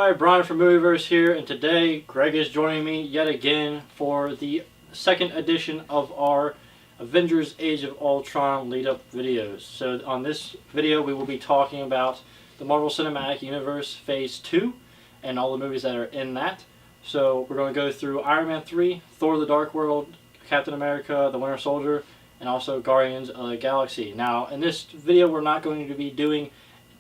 everybody, Brian from Movieverse here, and today Greg is joining me yet again for the second edition of our Avengers Age of Ultron lead-up videos. So on this video we will be talking about the Marvel Cinematic Universe Phase 2 and all the movies that are in that. So we're going to go through Iron Man 3, Thor the Dark World, Captain America, the Winter Soldier, and also Guardians of the Galaxy. Now in this video we're not going to be doing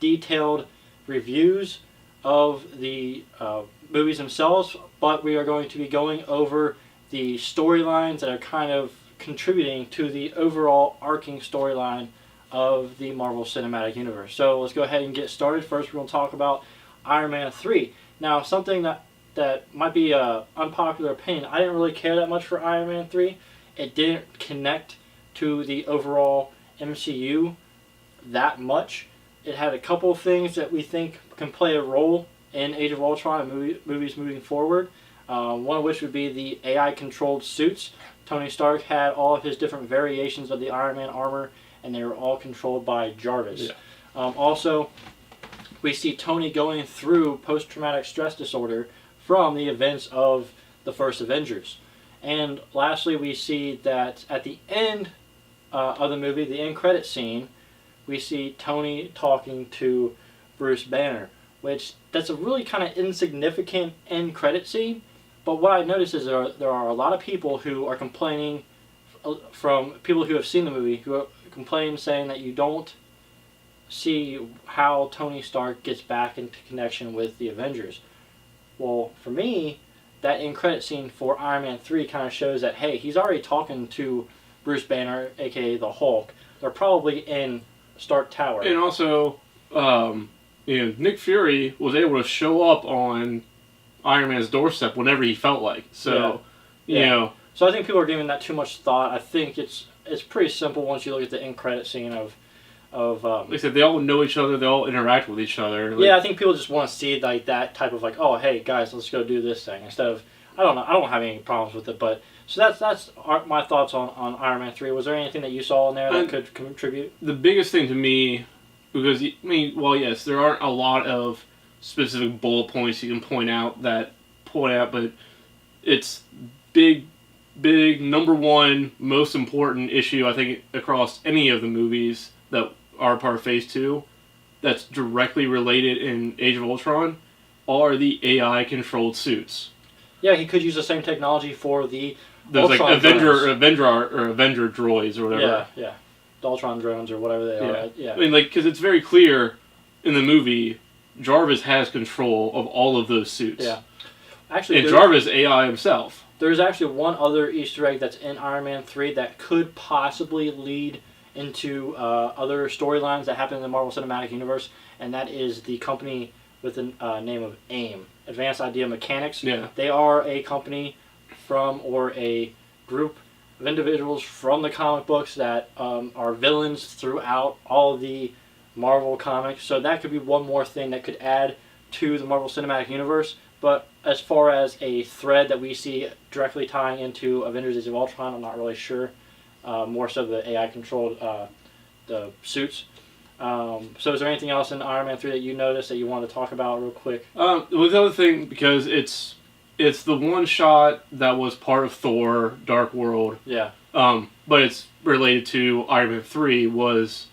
detailed reviews of the movies themselves, but we are going to be going over the storylines that are kind of contributing to the overall arcing storyline of the Marvel Cinematic Universe. So let's go ahead and get started. First we're going to talk about Iron Man 3. Now something that might be an unpopular opinion, I didn't really care that much for Iron Man 3. It didn't connect to the overall MCU that much. It had a couple of things that we think can play a role in Age of Ultron and movies moving forward. One of which would be the AI-controlled suits. Tony Stark had all of his different variations of the Iron Man armor, and they were all controlled by Jarvis. Yeah. Also, we see Tony going through post-traumatic stress disorder from the events of the first Avengers. And lastly, we see that at the end of the movie, the end credit scene, we see Tony talking to Bruce Banner, which that's a really kind of insignificant end credit scene. But what I noticed is there are a lot of people who are complaining, from people who have seen the movie, who are complaining, saying that you don't see how Tony Stark gets back into connection with the Avengers. Well, for me, that end credit scene for Iron Man 3 kind of shows that, hey, he's already talking to Bruce Banner, aka the Hulk. They're probably in Stark Tower. And also, Nick Fury was able to show up on Iron Man's doorstep whenever he felt like. So, you know. So I think people are giving that too much thought. I think it's pretty simple once you look at the end credit scene of like I said, they all know each other. They all interact with each other. Yeah, I think people just want to see like that type of like, oh, hey guys, let's go do this thing, instead of, I don't know, I don't have any problems with it. But so that's my thoughts on Iron Man 3. Was there anything that you saw in there that could contribute? The biggest thing to me, because well, yes, there aren't a lot of specific bullet points you can point out, but it's big number one most important issue I think across any of the movies that are part of Phase 2 that's directly related in Age of Ultron are the AI controlled suits. Yeah, he could use the same technology for the There's Ultron like Avenger droids or whatever. Yeah. The Ultron drones or whatever they are. Yeah. I mean, like, because it's very clear in the movie, Jarvis has control of all of those suits. Yeah. Actually, and Jarvis AI himself. There's actually one other Easter egg that's in Iron Man 3 that could possibly lead into other storylines that happen in the Marvel Cinematic Universe, and that is the company with the name of AIM, Advanced Idea Mechanics. Yeah. They are a company or a group of individuals from the comic books that are villains throughout all of the Marvel comics. So that could be one more thing that could add to the Marvel Cinematic Universe. But as far as a thread that we see directly tying into Avengers Age of Ultron, I'm not really sure. More so the AI-controlled the suits. So is there anything else in Iron Man 3 that you noticed that you want to talk about real quick? Well, the other thing, because it's the one shot that was part of Thor Dark World. Yeah. But it's related to Iron Man 3 was,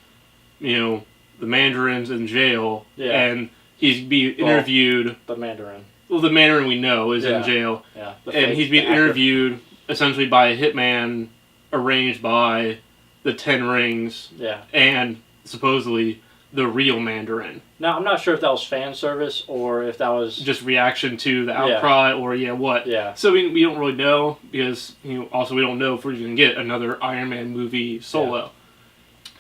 the Mandarin's in jail. Yeah. And he's being interviewed. The Mandarin. Well, the Mandarin we know is in jail. Yeah. And he's being interviewed essentially by a hitman arranged by the Ten Rings. Yeah. And supposedly the real Mandarin. Now, I'm not sure if that was fan service or if that was just reaction to the outcry or what. Yeah. So we don't really know, because also we don't know if we're going to get another Iron Man movie solo.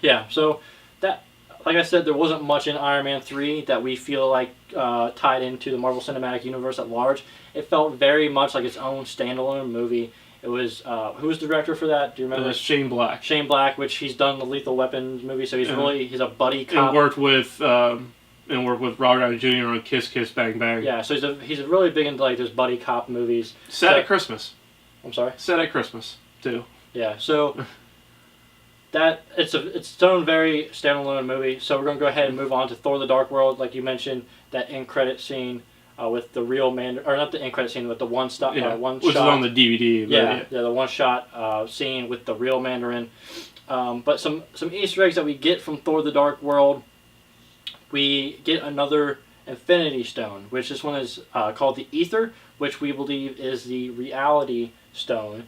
Yeah. So that, like I said, there wasn't much in Iron Man 3 that we feel like tied into the Marvel Cinematic Universe at large. It felt very much like its own standalone movie. It was who was the director for that? Do you remember? Shane Black. Shane Black, which he's done the Lethal Weapon movie, so he's a buddy cop. And worked with Robert Downey Jr. on Kiss Kiss Bang Bang. Yeah, so he's really big into like those buddy cop movies. Set at Christmas. I'm sorry. Set at Christmas too. Yeah, so that it's its own very standalone movie. So we're gonna go ahead and move on to Thor: The Dark World, like you mentioned, that end credit scene. with the real or not the end credit scene, but the one shot. Which is on the DVD. Yeah, the one shot scene with the real Mandarin. But some Easter eggs that we get from Thor: The Dark World. We get another Infinity Stone, which this one is called the Ether, which we believe is the Reality Stone.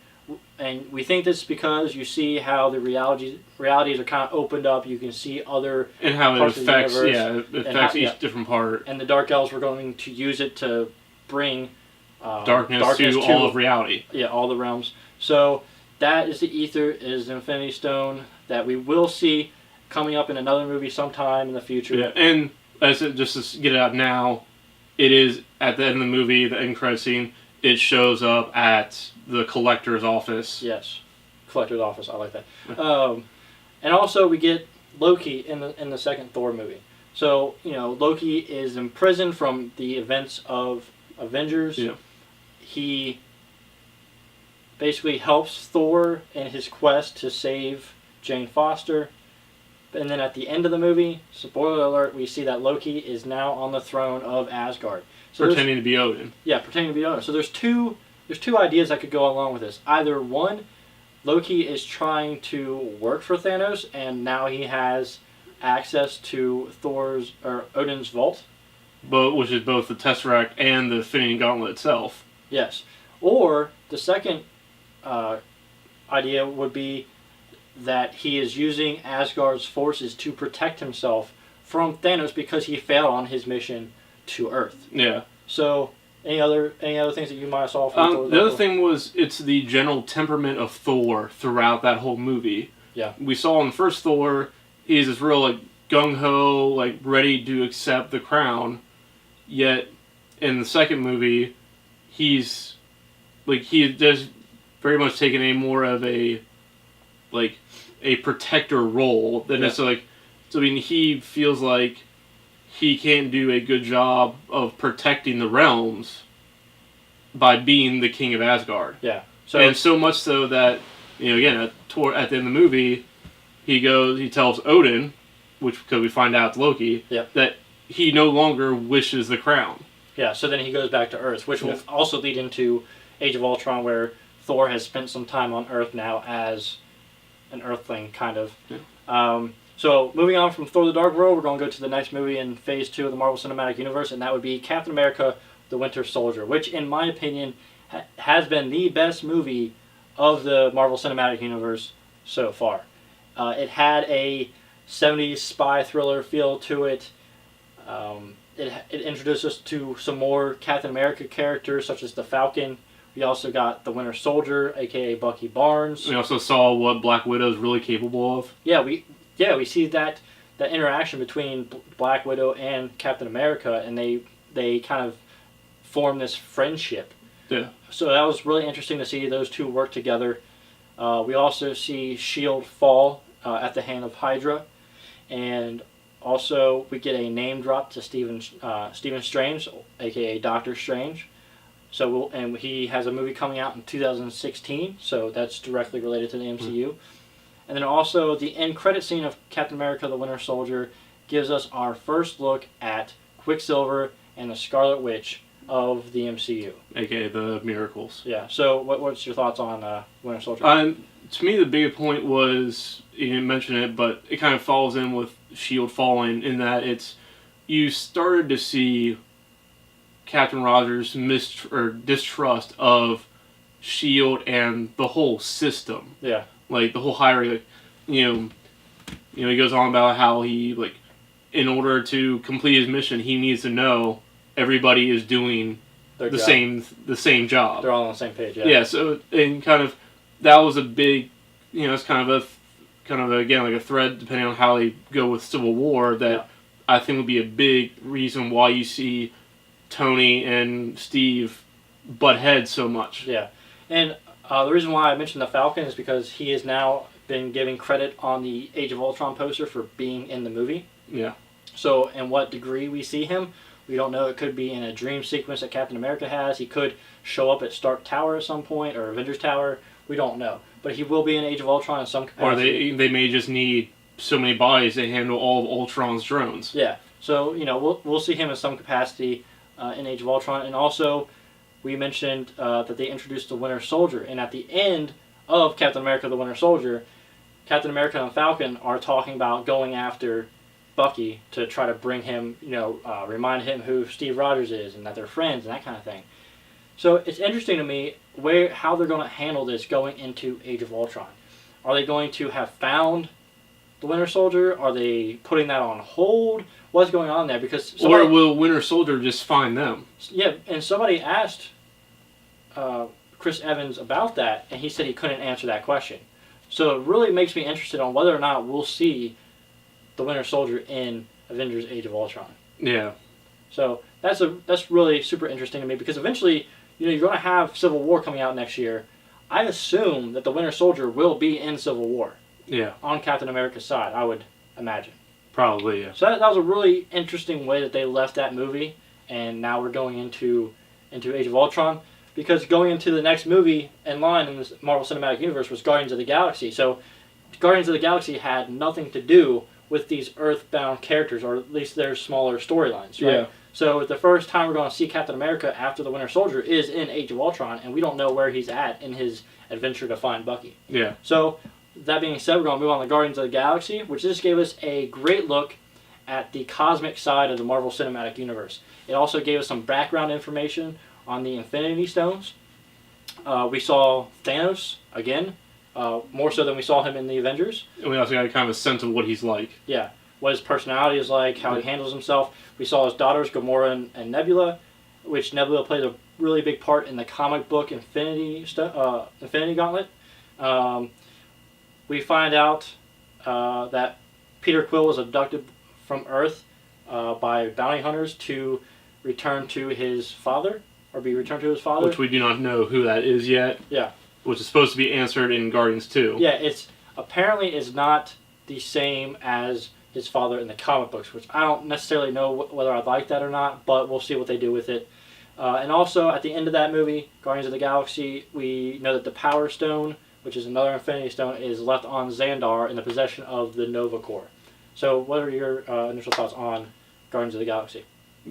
And we think this because you see how the realities are kind of opened up. You can see other and how parts it affects, of the universe, it affects each different part. And the Dark Elves were going to use it to bring darkness to all of reality. Yeah, all the realms. So that is the Ether, is the Infinity Stone that we will see coming up in another movie sometime in the future. Yeah, and just to get it out now, it is at the end of the movie, the end credit scene. It shows up at the collector's office. Yes, collector's office. I like that. And also we get Loki in the second Thor movie. So Loki is imprisoned from the events of Avengers. Yeah. He basically helps Thor in his quest to save Jane Foster. And then at the end of the movie, spoiler alert, we see that Loki is now on the throne of Asgard. So pretending to be Odin. Yeah, pretending to be Odin. So there's two ideas that could go along with this. Either one, Loki is trying to work for Thanos, and now he has access to Odin's vault. Which is both the Tesseract and the Infinity Gauntlet itself. Yes. Or the second idea would be that he is using Asgard's forces to protect himself from Thanos because he failed on his mission to Earth. Yeah. So, any other things that you might have saw from Thor? The other thing was it's the general temperament of Thor throughout that whole movie. Yeah. We saw in the first Thor, he's this real gung ho, ready to accept the crown. Yet in the second movie, he's he does very much taken a more of a protector role than necessarily. So I mean, he feels like he can't do a good job of protecting the realms by being the king of Asgard. Yeah. And so much so that again at the end of the movie, he tells Odin, because we find out it's Loki, that he no longer wishes the crown. Yeah. So then he goes back to Earth, which will also lead into Age of Ultron, where Thor has spent some time on Earth now as an Earthling, kind of. Yeah. So moving on from Thor: The Dark World, we're going to go to the next movie in Phase 2 of the Marvel Cinematic Universe, and that would be Captain America: The Winter Soldier, which, in my opinion, has been the best movie of the Marvel Cinematic Universe so far. It had a 70s spy thriller feel to it. It introduced us to some more Captain America characters, such as the Falcon. We also got the Winter Soldier, aka Bucky Barnes. We also saw what Black Widow is really capable of. Yeah, we see that interaction between Black Widow and Captain America, and they kind of form this friendship. Yeah. So that was really interesting to see those two work together. We also see S.H.I.E.L.D. fall at the hand of Hydra, and also we get a name drop to Stephen Strange, aka Doctor Strange. So and he has a movie coming out in 2016, so that's directly related to the MCU. And then also the end credit scene of Captain America: The Winter Soldier gives us our first look at Quicksilver and the Scarlet Witch of the MCU. AKA the Miracles. Yeah, so what's your thoughts on Winter Soldier? To me, the bigger point was, you didn't mention it, but it kind of falls in with S.H.I.E.L.D. falling, in that you started to see Captain Rogers' distrust of S.H.I.E.L.D. and the whole system. Yeah. The whole hierarchy. He goes on about how he, in order to complete his mission, he needs to know everybody is doing the same job. They're all on the same page, yeah. Yeah, so, and kind of, that was a big, it's kind of again, a thread, depending on how they go with Civil War, that I think would be a big reason why you see Tony and Steve butt heads so much. Yeah, and the reason why I mentioned the Falcon is because he has now been giving credit on the Age of Ultron poster for being in the movie. Yeah. So, in what degree we see him, we don't know. It could be in a dream sequence that Captain America has. He could show up at Stark Tower at some point, or Avengers Tower. We don't know. But he will be in Age of Ultron in some capacity. Or they may just need so many bodies to handle all of Ultron's drones. Yeah. So, we'll see him in some capacity. in Age of Ultron, and also we mentioned that they introduced the Winter Soldier, and at the end of Captain America: The Winter Soldier, Captain America and Falcon are talking about going after Bucky to try to bring him, remind him who Steve Rogers is and that they're friends and that kind of thing. So it's interesting to me how they're going to handle this going into Age of Ultron. Are they going to have found the Winter Soldier? Are they putting that on hold? What's going on there? Because or will Winter Soldier just find them? Yeah, and somebody asked Chris Evans about that, and he said he couldn't answer that question. So it really makes me interested on whether or not we'll see the Winter Soldier in Avengers: Age of Ultron. Yeah. So that's really super interesting to me, because eventually, you're going to have Civil War coming out next year. I assume that the Winter Soldier will be in Civil War. Yeah. On Captain America's side, I would imagine. Probably, yeah. So that was a really interesting way that they left that movie, and now we're going into Age of Ultron, because going into the next movie in line in this Marvel Cinematic Universe was Guardians of the Galaxy. So Guardians of the Galaxy had nothing to do with these Earth-bound characters, or at least their smaller storylines, right? Yeah. So the first time we're going to see Captain America after the Winter Soldier is in Age of Ultron, and we don't know where he's at in his adventure to find Bucky. Yeah. So that being said, we're going to move on to Guardians of the Galaxy, which just gave us a great look at the cosmic side of the Marvel Cinematic Universe. It also gave us some background information on the Infinity Stones. We saw Thanos again, more so than we saw him in the Avengers. And we also got kind of a sense of what he's like. Yeah, what his personality is like, how he handles himself. We saw his daughters, Gamora and Nebula, which Nebula played a really big part in the comic book Infinity Gauntlet. We find out that Peter Quill was abducted from Earth by bounty hunters to return to his father, or be returned to his father. Which we do not know who that is yet. Yeah. Which is supposed to be answered in Guardians 2. Yeah, it's apparently is not the same as his father in the comic books, which I don't necessarily know whether I like that or not, but we'll see what they do with it. And also, at the end of that movie, Guardians of the Galaxy, we know that the Power Stone, which is another Infinity Stone, is left on Xandar in the possession of the Nova Corps. So what are your initial thoughts on Guardians of the Galaxy?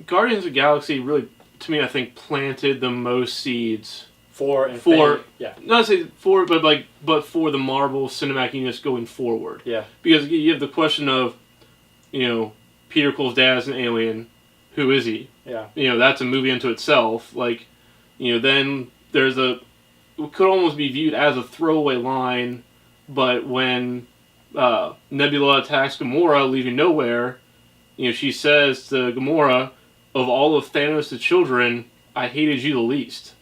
Guardians of the Galaxy really, to me, I think, planted the most seeds for yeah, not to say for, but for the Marvel Cinematic Universe going forward. Yeah. Because you have the question of, Peter Quill's dad is an alien. Who is he? Yeah. That's a movie unto itself. Then there's it could almost be viewed as a throwaway line, but when Nebula attacks Gamora, leaving nowhere, she says to Gamora, of all of Thanos' children, I hated you the least.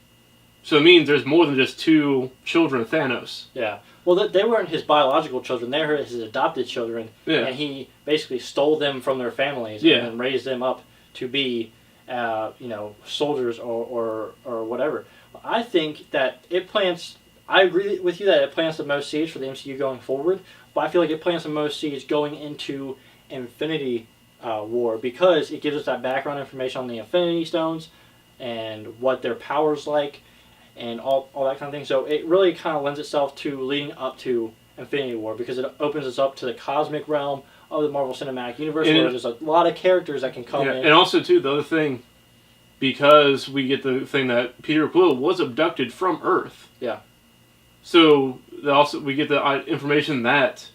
So it means there's more than just two children of Thanos. Yeah. Well, they weren't his biological children. They were his adopted children. Yeah. And he basically stole them from their families and raised them up to be, soldiers or whatever. I think that it plants... I agree with you that it plants the most seeds for the MCU going forward, but I feel like it plants the most seeds going into Infinity War, because it gives us that background information on the Infinity Stones and what their power's like, and all that kind of thing. So it really kind of lends itself to leading up to Infinity War, because it opens us up to the cosmic realm of the Marvel Cinematic Universe, where there's a lot of characters that can come in. And also, too, the other thing, because we get the thing that Peter Quill was abducted from Earth. Yeah. So also we get the information that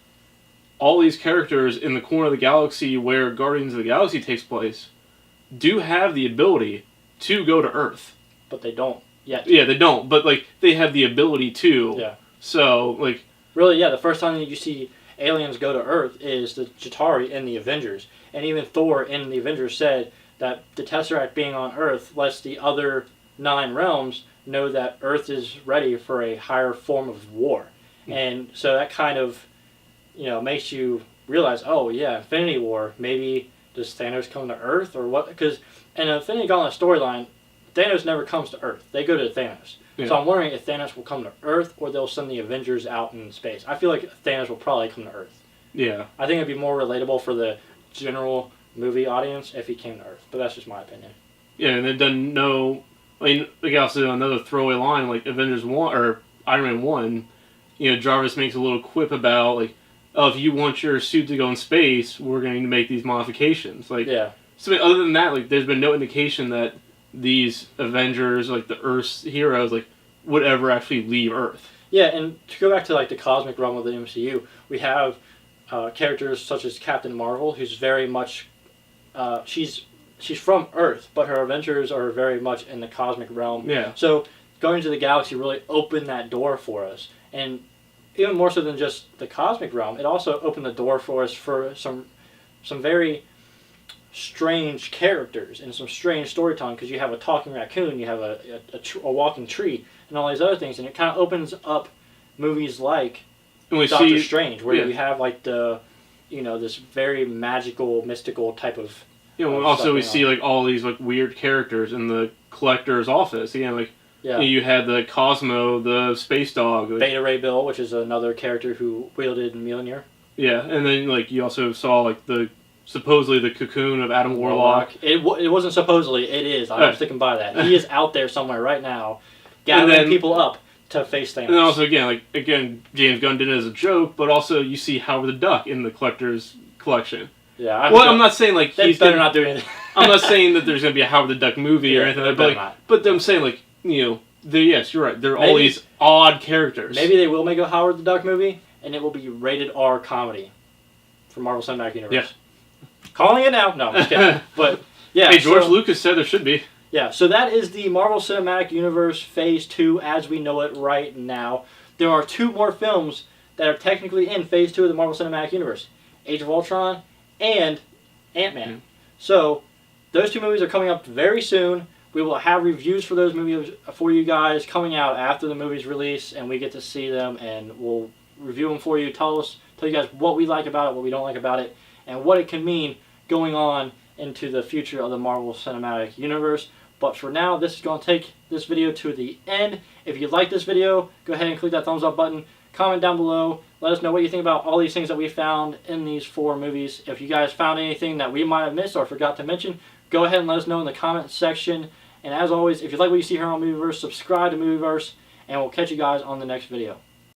all these characters in the corner of the galaxy where Guardians of the Galaxy takes place do have the ability to go to Earth. But they don't yet. Yeah, they don't, but they have the ability to. Yeah. So really, yeah, the first time that you see aliens go to Earth is the Chitauri in the Avengers. And even Thor in the Avengers said that the Tesseract being on Earth lets the other 9 realms know that Earth is ready for a higher form of war. Mm-hmm. And so that kind of, makes you realize, oh yeah, Infinity War, maybe does Thanos come to Earth or what? Because in the Infinity Gauntlet storyline, Thanos never comes to Earth. They go to Thanos. Yeah. So I'm wondering if Thanos will come to Earth or they'll send the Avengers out in space. I feel like Thanos will probably come to Earth. Yeah. I think it'd be more relatable for the general movie audience if he came to Earth. But that's just my opinion. Yeah, and it doesn't know... also another throwaway line, Avengers 1, or Iron Man 1, Jarvis makes a little quip about, if you want your suit to go in space, we're going to make these modifications. Yeah. So other than that, there's been no indication that these Avengers, like the Earth's heroes, like would ever actually leave Earth. Yeah, and to go back to like the cosmic realm of the MCU, we have characters such as Captain Marvel, who's very much she's from Earth, but her adventures are very much in the cosmic realm. Yeah. So going to the galaxy really opened that door for us, and even more so than just the cosmic realm, it also opened the door for us for some very strange characters and some strange storytelling, because you have a talking raccoon, you have a walking tree, and all these other things, and it kind of opens up movies like Doctor Strange, where you have like the, this very magical, mystical type of. Also we see like all these like weird characters in the Collector's office. Again, like you had the Cosmo, the space dog, Beta Ray Bill, which is another character who wielded Mjolnir. Yeah, and then like you also saw like supposedly the cocoon of Adam Warlock. It wasn't supposedly, it is. I'm sticking by that. He is out there somewhere right now, gathering people up to face Thanos. And then also again, James Gunn did it as a joke, but also you see Howard the Duck in the Collector's collection. Yeah. I'm not saying like he's better not doing anything. I'm not saying that there's gonna be a Howard the Duck movie or anything like that. But I'm saying like yes, you're right. There are all these odd characters. Maybe they will make a Howard the Duck movie, and it will be rated R comedy for Marvel Cinematic Universe. Yeah. Calling it now? No, I'm just kidding. But yeah. Hey, George Lucas said there should be. Yeah, so that is the Marvel Cinematic Universe Phase 2 as we know it right now. There are 2 more films that are technically in Phase 2 of the Marvel Cinematic Universe. Age of Ultron and Ant-Man. Mm-hmm. So, those 2 movies are coming up very soon. We will have reviews for those movies for you guys coming out after the movies release, and we get to see them, and we'll review them for you, tell you guys what we like about it, what we don't like about it, and what it can mean going on into the future of the Marvel Cinematic Universe. But for now, this is going to take this video to the end. If you like this video, go ahead and click that thumbs up button. Comment down below. Let us know what you think about all these things that we found in these 4 movies. If you guys found anything that we might have missed or forgot to mention, go ahead and let us know in the comment section. And as always, if you like what you see here on Movieverse, subscribe to Movieverse, and we'll catch you guys on the next video.